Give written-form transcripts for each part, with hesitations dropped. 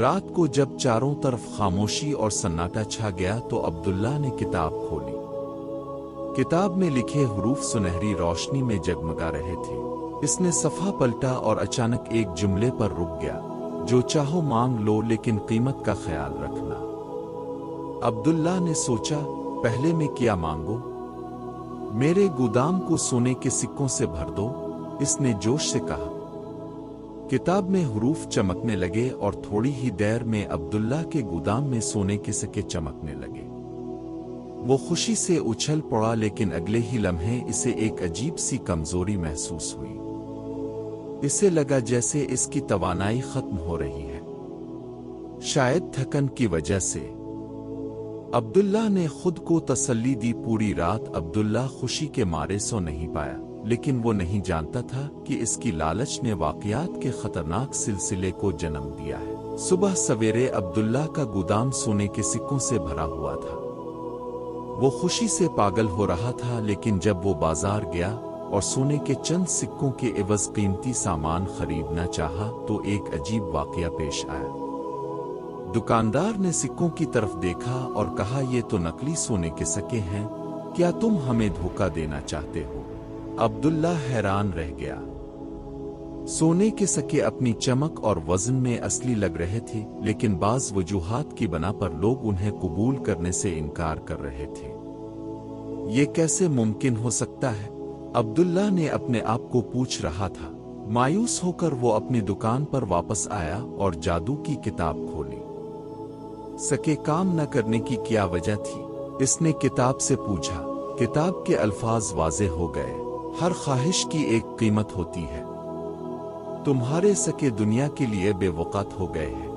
رات کو جب چاروں طرف خاموشی اور سناٹا چھا گیا تو عبداللہ نے کتاب کھولی۔ کتاب میں لکھے حروف سنہری روشنی میں جگمگا رہے تھے۔ اس نے صفحہ پلٹا اور اچانک ایک جملے پر رک گیا، جو چاہو مانگ لو لیکن قیمت کا خیال رکھنا۔ عبداللہ نے سوچا، پہلے میں کیا مانگو؟ میرے گودام کو سونے کے سکوں سے بھر دو، اس نے جوش سے کہا۔ کتاب میں حروف چمکنے لگے اور تھوڑی ہی دیر میں عبداللہ کے گودام میں سونے کے سکے چمکنے لگے۔ وہ خوشی سے اچھل پڑا، لیکن اگلے ہی لمحے اسے ایک عجیب سی کمزوری محسوس ہوئی۔ اسے لگا جیسے اس کی توانائی ختم ہو رہی ہے، شاید تھکن کی وجہ سے۔ عبداللہ نے خود کو تسلی دی، پوری رات عبداللہ خوشی کے مارے سو نہیں پایا، لیکن وہ نہیں جانتا تھا کہ اس کی لالچ نے واقعات کے خطرناک سلسلے کو جنم دیا ہے۔ صبح سویرے عبداللہ کا گودام سونے کے سکوں سے بھرا ہوا تھا۔ وہ خوشی سے پاگل ہو رہا تھا، لیکن جب وہ بازار گیا اور سونے کے چند سکوں کے عوض قیمتی سامان خریدنا چاہا تو ایک عجیب واقعہ پیش آیا۔ دکاندار نے سکوں کی طرف دیکھا اور کہا، یہ تو نقلی سونے کے سکے ہیں، کیا تم ہمیں دھوکہ دینا چاہتے ہو؟ عبداللہ حیران رہ گیا۔ سونے کے سکے اپنی چمک اور وزن میں اصلی لگ رہے تھے، لیکن بعض وجوہات کی بنا پر لوگ انہیں قبول کرنے سے انکار کر رہے تھے۔ یہ کیسے ممکن ہو سکتا ہے؟ عبداللہ نے اپنے آپ کو پوچھ رہا تھا۔ مایوس ہو کر وہ اپنی دکان پر واپس آیا اور جادو کی کتاب کھولی۔ سکے کام نہ کرنے کی کیا وجہ تھی؟ اس نے کتاب سے پوچھا۔ کتاب کے الفاظ واضح ہو گئے، ہر خواہش کی ایک قیمت ہوتی ہے۔ تمہارے سکے دنیا کے لیے بے وقت ہو گئے ہیں۔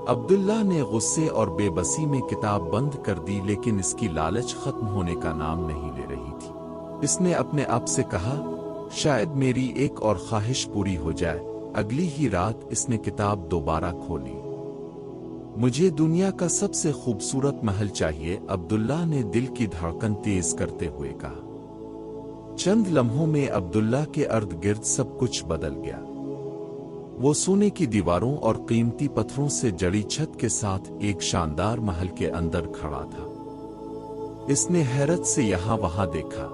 عبداللہ نے غصے اور بے بسی میں کتاب بند کر دی، لیکن اس کی لالچ ختم ہونے کا نام نہیں لے رہی تھی۔ اس نے اپنے آپ سے کہا، شاید میری ایک اور خواہش پوری ہو جائے۔ اگلی ہی رات اس نے کتاب دوبارہ کھولی۔ مجھے دنیا کا سب سے خوبصورت محل چاہیے، عبداللہ نے دل کی دھڑکن تیز کرتے ہوئے کہا۔ چند لمحوں میں عبداللہ کے ارد گرد سب کچھ بدل گیا۔ وہ سونے کی دیواروں اور قیمتی پتھروں سے جڑی چھت کے ساتھ ایک شاندار محل کے اندر کھڑا تھا۔ اس نے حیرت سے یہاں وہاں دیکھا۔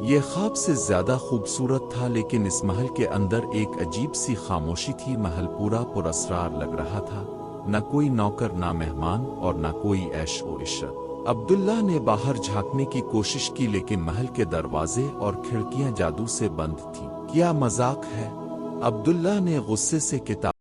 یہ خواب سے زیادہ خوبصورت تھا، لیکن اس محل کے اندر ایک عجیب سی خاموشی تھی۔ محل پورا پراسرار لگ رہا تھا، نہ کوئی نوکر، نہ مہمان، اور نہ کوئی عیش و عشرت۔ عبداللہ نے باہر جھانکنے کی کوشش کی، لیکن محل کے دروازے اور کھڑکیاں جادو سے بند تھیں۔ کیا مذاق ہے؟ عبداللہ نے غصے سے کتاب